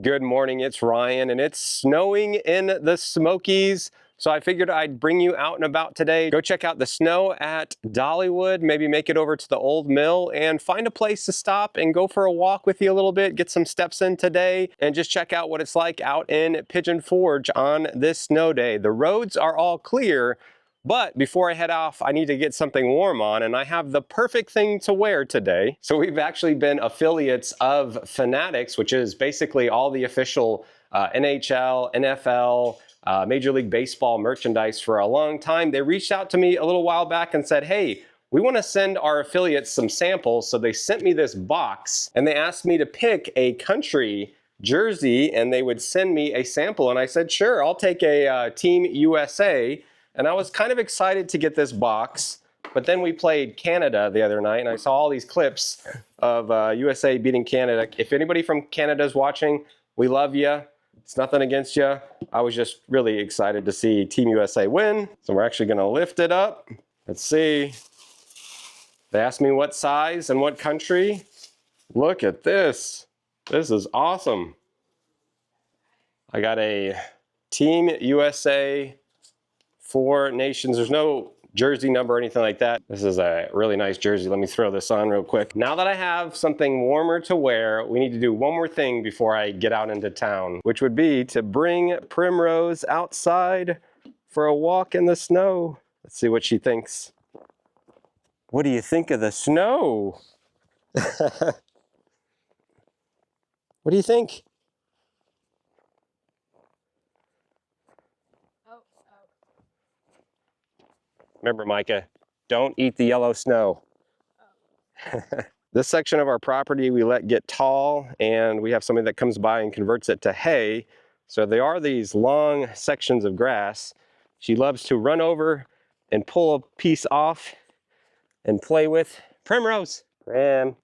Good morning, it's Ryan, and it's snowing in the Smokies. So I figured I'd bring you out and about today. Go check out the snow at Dollywood, maybe make it over to the old mill and find a place to stop and go for a walk with you a little bit, get some steps in today, and just check out what it's like out in Pigeon Forge on this snow day. The roads are all clear, but before I head off, I need to get something warm on, and I have the perfect thing to wear today. So we've actually been affiliates of Fanatics, which is basically all the official NHL, NFL, Major League Baseball merchandise for a long time. They reached out to me a little while back and said, hey, we want to send our affiliates some samples. So they sent me this box and they asked me to pick a country jersey and they would send me a sample. And I said, sure, I'll take a Team USA. And I was kind of excited to get this box, but then we played Canada the other night and I saw all these clips of USA beating Canada. If anybody from Canada is watching, we love you. It's nothing against you. I was just really excited to see Team USA win. So we're actually gonna lift it up. Let's see. They asked me what size and what country. Look at this. This is awesome. I got a Team USA 4 nations. There's no jersey number or anything like that. This is a really nice jersey. Let me throw this on real quick. Now that I have something warmer to wear, we need to do one more thing before I get out into town, which would be to bring Primrose outside for a walk in the snow. Let's see what she thinks. What do you think of the snow? What do you think? Remember, Micah, don't eat the yellow snow. Oh. This section of our property we let get tall, and we have somebody that comes by and converts it to hay. So there are these long sections of grass. She loves to run over and pull a piece off and play with. Primrose! Prim.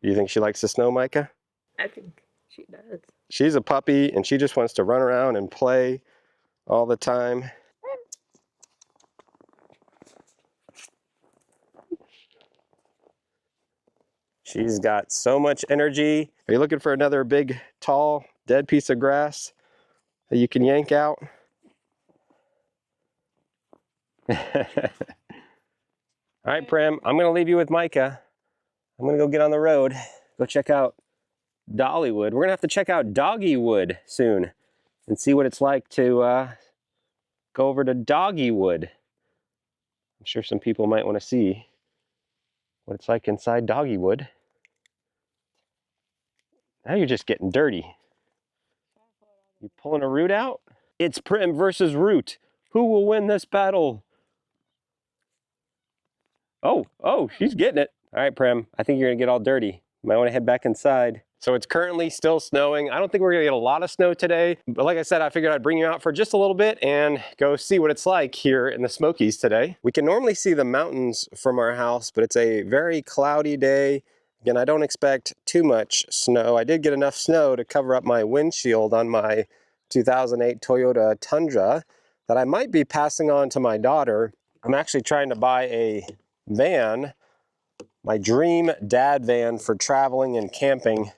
Do you think she likes the snow, Micah? I think she does. She's a puppy, and she just wants to run around and play all the time. She's got so much energy. Are you looking for another big, tall, dead piece of grass that you can yank out? All right, Prim, I'm gonna leave you with Micah. I'm gonna go get on the road, go check out Dollywood. We're gonna have to check out Doggywood soon and see what it's like to go over to Doggywood. I'm sure some people might want to see what it's like inside Doggywood. Now you're just getting dirty. You pulling a root out? It's Prim versus Root. Who will win this battle? Oh, she's getting it. All right, Prim, I think you're gonna get all dirty. You might want to head back inside. So it's currently still snowing. I don't think we're gonna get a lot of snow today, but like I said, I figured I'd bring you out for just a little bit and go see what it's like here in the Smokies today. We can normally see the mountains from our house, but it's a very cloudy day. Again, I don't expect too much snow. I did get enough snow to cover up my windshield on my 2008 Toyota Tundra that I might be passing on to my daughter. I'm actually trying to buy a van, my dream dad van for traveling and camping.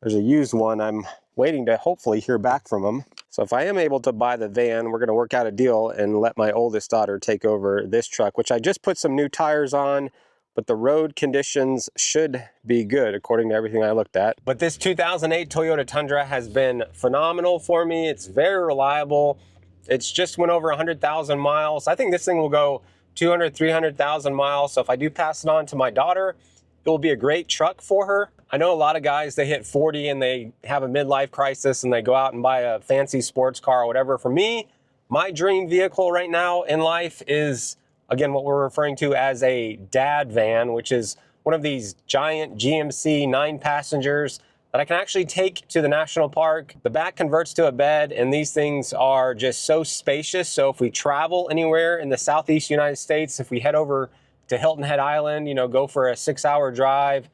There's a used one. I'm waiting to hopefully hear back from them. So if I am able to buy the van, we're gonna work out a deal and let my oldest daughter take over this truck, which I just put some new tires on, but the road conditions should be good according to everything I looked at. But this 2008 Toyota Tundra has been phenomenal for me. It's very reliable. It's just went over 100,000 miles. I think this thing will go 200, 300,000 miles. So if I do pass it on to my daughter, it will be a great truck for her. I know a lot of guys, they hit 40 and they have a midlife crisis and they go out and buy a fancy sports car or whatever. For me, my dream vehicle right now in life is, again, what we're referring to as a dad van, which is one of these giant GMC 9 passengers that I can actually take to the national park. The back converts to a bed, and these things are just so spacious. So if we travel anywhere in the Southeast United States, if we head over to Hilton Head Island, you know, go for a 6-hour drive,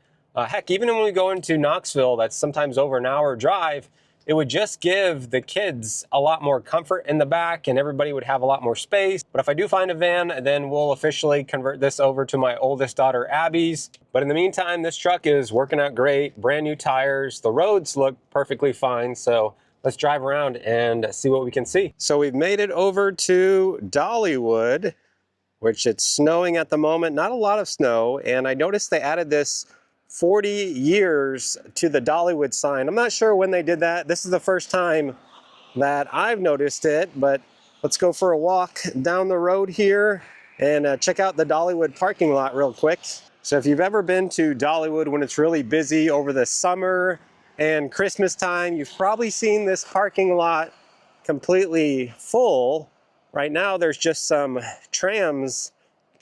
heck, even when we go into Knoxville, that's sometimes over an hour drive, It would just give the kids a lot more comfort in the back and everybody would have a lot more space. But if I do find a van, then we'll officially convert this over to my oldest daughter, Abby's. But in the meantime, this truck is working out great, brand new tires. The roads look perfectly fine. So let's drive around and see what we can see. So we've made it over to Dollywood, which it's snowing at the moment, not a lot of snow. And I noticed they added this 40 years to the Dollywood sign. I'm not sure when they did that. This is the first time that I've noticed it, but let's go for a walk down the road here and check out the Dollywood parking lot real quick. So if you've ever been to Dollywood when it's really busy over the summer and Christmas time, you've probably seen this parking lot completely full. Right now there's just some trams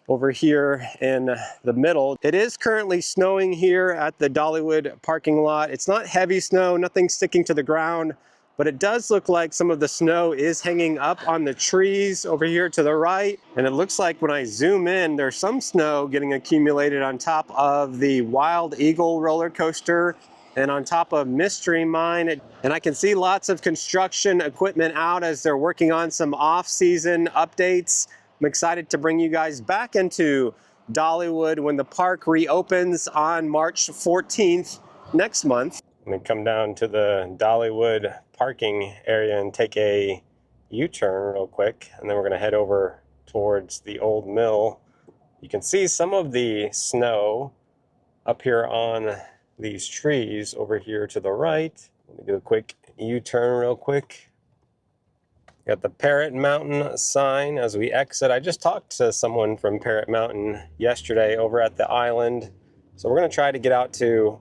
over here in the middle. It is currently snowing here at the Dollywood parking lot. It's not heavy snow, nothing sticking to the ground, but it does look like some of the snow is hanging up on the trees over here to the right. And it looks like when I zoom in, there's some snow getting accumulated on top of the Wild Eagle roller coaster and on top of Mystery Mine. And I can see lots of construction equipment out as they're working on some off-season updates. I'm excited to bring you guys back into Dollywood when the park reopens on March 14th next month. I'm gonna come down to the Dollywood parking area and take a U-turn real quick, and then we're gonna head over towards the old mill. You can see some of the snow up here on these trees over here to the right. Let me do a quick U-turn real quick. Got the Parrot Mountain sign as we exit. I just talked to someone from Parrot Mountain yesterday over at the island. So we're gonna try to get out to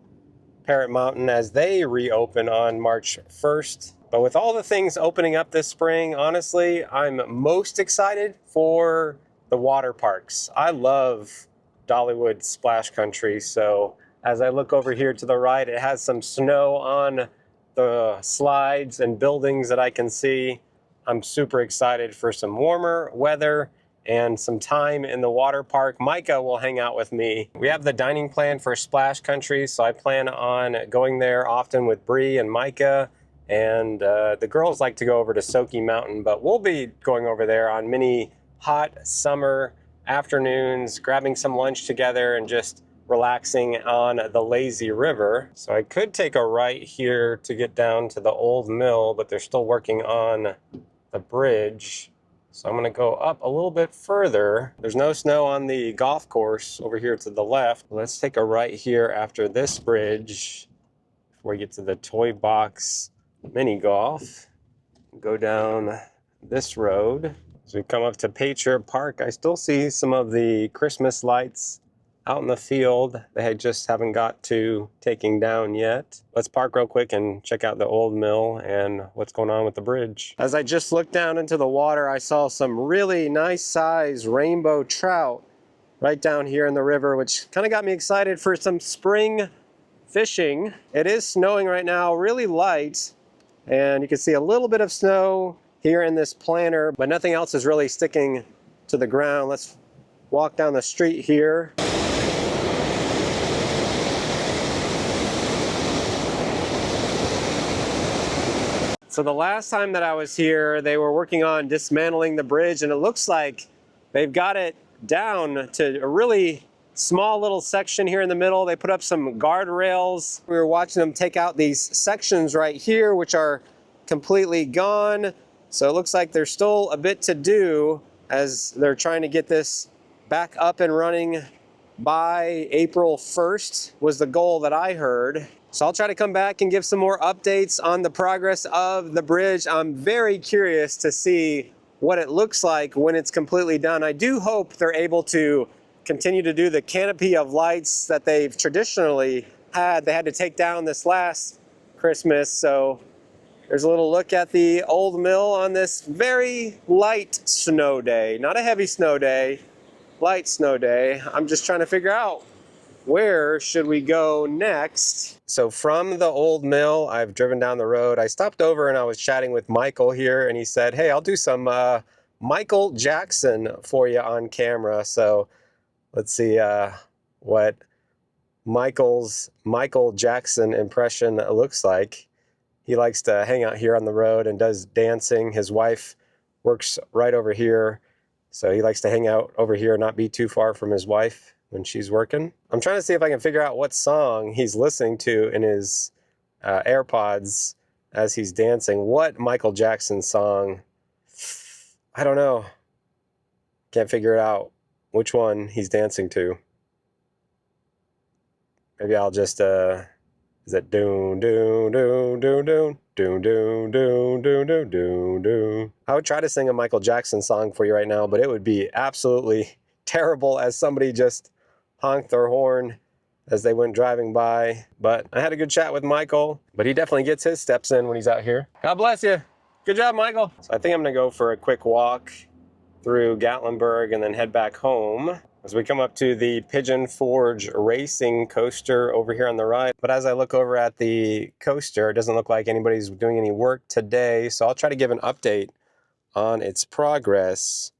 Parrot Mountain as they reopen on March 1st. But with all the things opening up this spring, honestly, I'm most excited for the water parks. I love Dollywood Splash Country. So as I look over here to the right, it has some snow on the slides and buildings that I can see. I'm super excited for some warmer weather and some time in the water park. Micah will hang out with me. We have the dining plan for Splash Country, so I plan on going there often with Brie and Micah. And the girls like to go over to Smoky Mountain, but we'll be going over there on many hot summer afternoons, grabbing some lunch together and just relaxing on the lazy river. So I could take a right here to get down to the old mill, but they're still working on the bridge. So I'm gonna go up a little bit further. There's no snow on the golf course over here to the left. Let's take a right here after this bridge before we get to the Toy Box Mini Golf. Go down this road. As we come up to Patriot Park, I still see some of the Christmas lights out in the field. They just haven't got to taking down yet. Let's park real quick and check out the old mill and what's going on with the bridge. As I just looked down into the water, I saw some really nice size rainbow trout right down here in the river, which kind of got me excited for some spring fishing. It is snowing right now, really light, and you can see a little bit of snow here in this planter, but nothing else is really sticking to the ground. Let's walk down the street here. So the last time that I was here, they were working on dismantling the bridge, and it looks like they've got it down to a really small little section here in the middle. They put up some guardrails. We were watching them take out these sections right here, which are completely gone. So it looks like there's still a bit to do as they're trying to get this back up and running by April 1st was the goal that I heard. So I'll try to come back and give some more updates on the progress of the bridge. I'm very curious to see what it looks like when it's completely done. I do hope they're able to continue to do the canopy of lights that they've traditionally had. They had to take down this last Christmas. So there's a little look at the old mill on this very light snow day. Not a heavy snow day, light snow day. I'm just trying to figure out where should we go next. So from the old mill, I've driven down the road. I stopped over and I was chatting with Michael here, and he said, hey, I'll do some Michael Jackson for you on camera. So let's see what Michael's Michael Jackson impression looks like. He likes to hang out here on the road and does dancing. His wife works right over here, so he likes to hang out over here, not be too far from his wife when she's working. I'm trying to see if I can figure out what song he's listening to in his AirPods as he's dancing. What Michael Jackson song? I don't know. Can't figure out which one he's dancing to. Maybe I'll just, is it doon, doon, doon, doon, doon, doon, doon, doon, doon, doon, doon, doon. I would try to sing a Michael Jackson song for you right now, but it would be absolutely terrible as somebody just honked their horn as they went driving by. But I had a good chat with Michael, but he definitely gets his steps in when he's out here. God bless you. Good job, Michael. So I think I'm gonna go for a quick walk through Gatlinburg and then head back home as we come up to the Pigeon Forge racing coaster over here on the right. But as I look over at the coaster, it doesn't look like anybody's doing any work today. So I'll try to give an update on its progress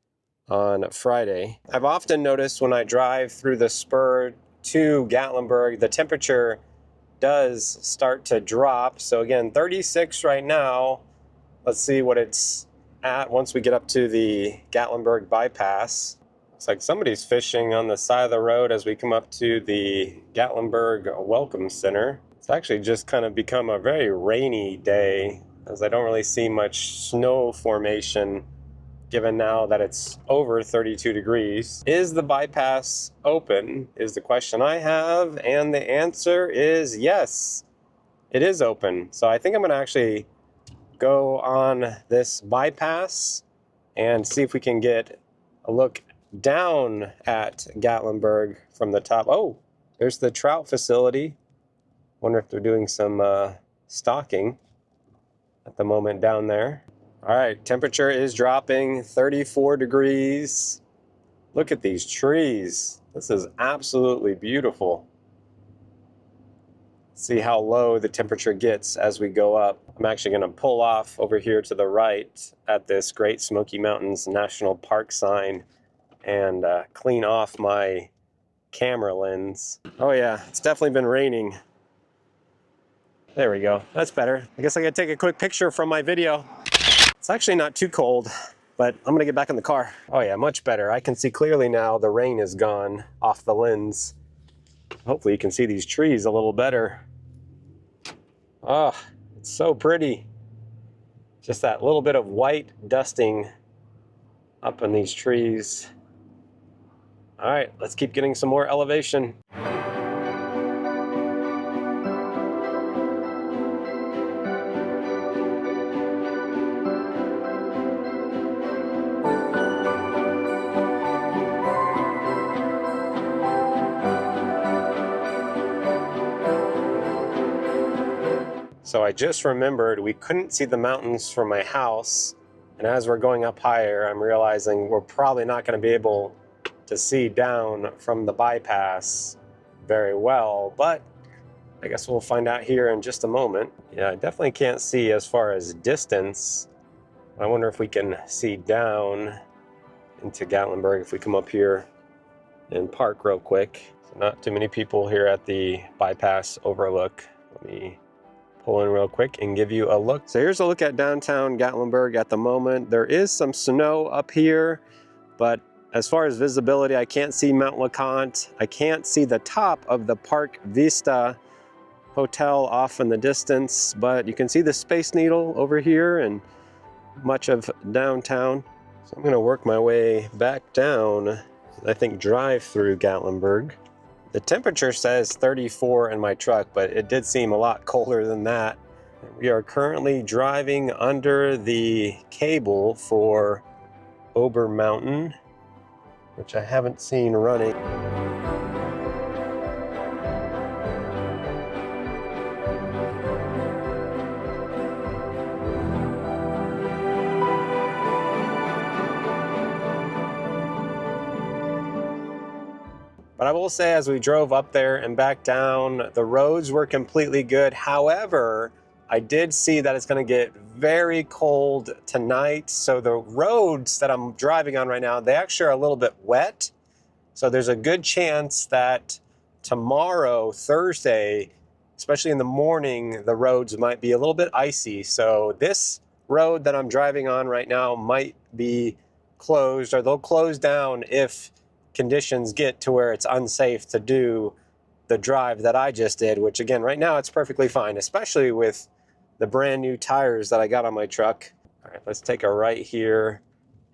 on Friday. I've often noticed when I drive through the spur to Gatlinburg, the temperature does start to drop. So again, 36 right now. Let's see what it's at once we get up to the Gatlinburg bypass. Looks like somebody's fishing on the side of the road as we come up to the Gatlinburg Welcome Center. It's actually just kind of become a very rainy day as I don't really see much snow formation given now that it's over 32 degrees. Is the bypass open is the question I have, and the answer is yes, it is open. So I think I'm gonna actually go on this bypass and see if we can get a look down at Gatlinburg from the top. Oh, there's the trout facility. Wonder if they're doing some stocking at the moment down there. All right, temperature is dropping, 34 degrees. Look at these trees. This is absolutely beautiful. See how low the temperature gets as we go up. I'm actually gonna pull off over here to the right at this Great Smoky Mountains National Park sign and clean off my camera lens. Oh yeah, it's definitely been raining. There we go, that's better. I guess I gotta take a quick picture from my video. It's actually not too cold, but I'm gonna get back in the car. Oh yeah, much better. I can see clearly now the rain is gone off the lens. Hopefully you can see these trees a little better. Oh, it's so pretty. Just that little bit of white dusting up in these trees. All right, let's keep getting some more elevation. So I just remembered we couldn't see the mountains from my house, and as we're going up higher, I'm realizing we're probably not going to be able to see down from the bypass very well, but I guess we'll find out here in just a moment. Yeah, I definitely can't see as far as distance. I wonder if we can see down into Gatlinburg if we come up here and park real quick. So not too many people here at the bypass overlook. Let me pull in real quick and give you a look. So here's a look at downtown Gatlinburg at the moment. There is some snow up here, but as far as visibility, I can't see Mount LeConte. I can't see the top of the Park Vista Hotel off in the distance, but you can see the Space Needle over here and much of downtown. So I'm gonna work my way back down, I think drive through Gatlinburg. The temperature says 34 in my truck, but it did seem a lot colder than that. We are currently driving under the cable for Ober Mountain, which I haven't seen running. But I will say, as we drove up there and back down, the roads were completely good. However, I did see that it's going to get very cold tonight. So the roads that I'm driving on right now, they actually are a little bit wet. So there's a good chance that tomorrow, Thursday, especially in the morning, the roads might be a little bit icy. So this road that I'm driving on right now might be closed, or they'll close down if conditions get to where it's unsafe to do the drive that I just did, which again, right now it's perfectly fine, especially with the brand new tires that I got on my truck. All right, let's take a right here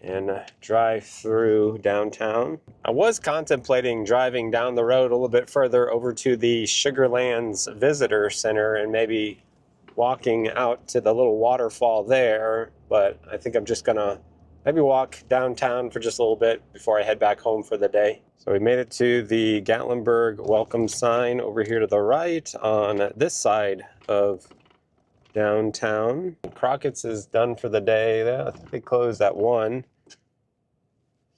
and drive through downtown. I was contemplating driving down the road a little bit further over to the Sugarlands Visitor Center and maybe walking out to the little waterfall there, but I think I'm just gonna maybe walk downtown for just a little bit before I head back home for the day. So we made it to the Gatlinburg welcome sign over here to the right on this side of downtown. Crockett's is done for the day. I think they closed at 1.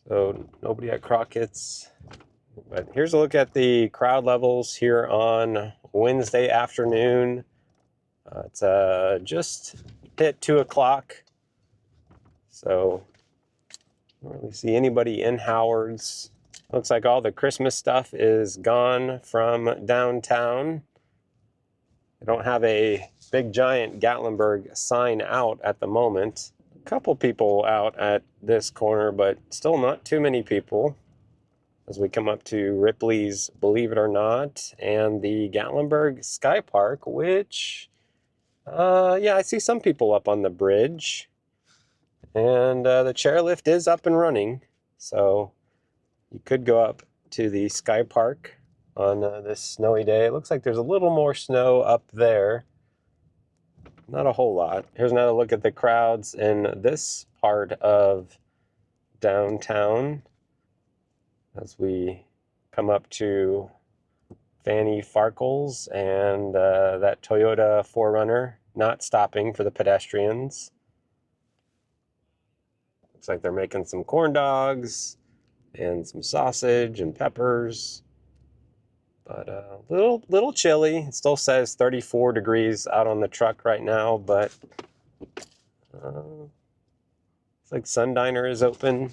So nobody at Crockett's. But here's a look at the crowd levels here on Wednesday afternoon. It's just hit 2 o'clock. So I don't really see anybody in Howard's. Looks like all the Christmas stuff is gone from downtown. I don't have a big giant Gatlinburg sign out at the moment. A couple people out at this corner, but still not too many people as we come up to Ripley's Believe It or Not and the Gatlinburg Sky Park, which, yeah, I see some people up on the bridge. And the chairlift is up and running, so you could go up to the Sky Park on this snowy day. It looks like there's a little more snow up there. Not a whole lot. Here's another look at the crowds in this part of downtown as we come up to Fanny Farkle's and that Toyota 4Runner not stopping for the pedestrians. Looks like they're making some corn dogs and some sausage and peppers. But a little chilly. It still says 34 degrees out on the truck right now, but it's like Sundiner is open.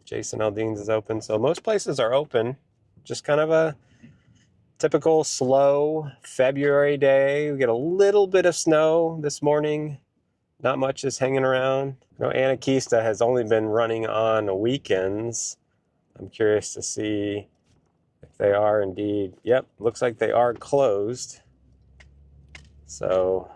Jason Aldean's is open. So most places are open. Just kind of a typical slow February day. We get a little bit of snow this morning. Not much is hanging around. You know, Anakeesta has only been running on weekends. I'm curious to see if they are indeed. Yep, looks like they are closed. So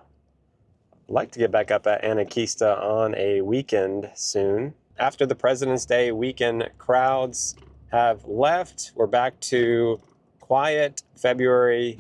I'd like to get back up at Anakeesta on a weekend soon. After the President's Day weekend, crowds have left. We're back to quiet February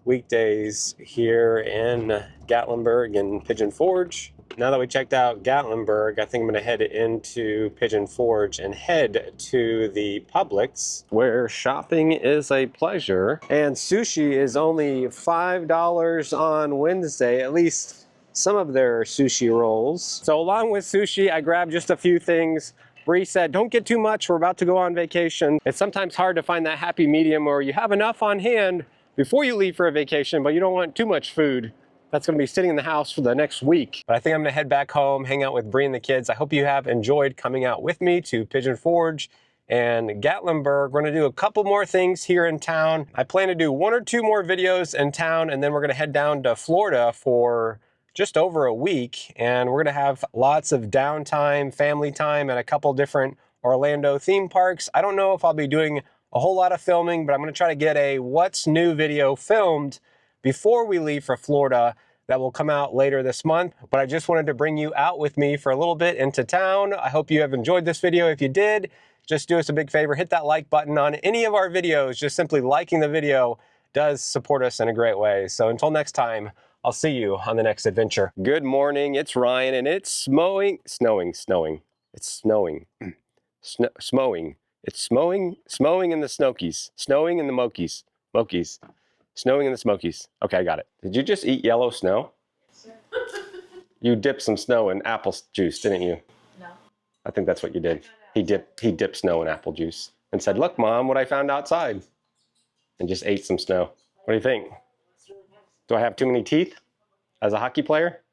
weekdays here in Gatlinburg and Pigeon Forge. Now that we checked out Gatlinburg, I think I'm going to head into Pigeon Forge and head to the Publix, where shopping is a pleasure. And sushi is only $5 on Wednesday, at least some of their sushi rolls. So along with sushi, I grabbed just a few things. Brie said, don't get too much, we're about to go on vacation. It's sometimes hard to find that happy medium where you have enough on hand before you leave for a vacation, but you don't want too much food that's going to be sitting in the house for the next week. But I think I'm going to head back home, hang out with Brie and the kids. I hope you have enjoyed coming out with me to Pigeon Forge and Gatlinburg. We're going to do a couple more things here in town. I plan to do 1 or 2 more videos in town, and then we're going to head down to Florida for just over a week, and we're going to have lots of downtime, family time at a couple different Orlando theme parks. I don't know if I'll be doing a whole lot of filming, but I'm going to try to get a what's new video filmed before we leave for Florida that will come out later this month. But I just wanted to bring you out with me for a little bit into town. I hope you have enjoyed this video. If you did, just do us a big favor, hit that like button on any of our videos. Just simply liking the video does support us in a great way. So until next time, I'll see you on the next adventure. Good morning, it's Ryan, and it's snowing. It's snowing. Smowing. It's smowing in the Smokies. Snowing in the Mokies. Snowing in the Smokies. Okay, I got it. Did you just eat yellow snow? You dipped some snow in apple juice, didn't you? No. I think that's what you did. He dipped snow in apple juice and said, look, Mom, what I found outside. And just ate some snow. What do you think? Do I have too many teeth as a hockey player?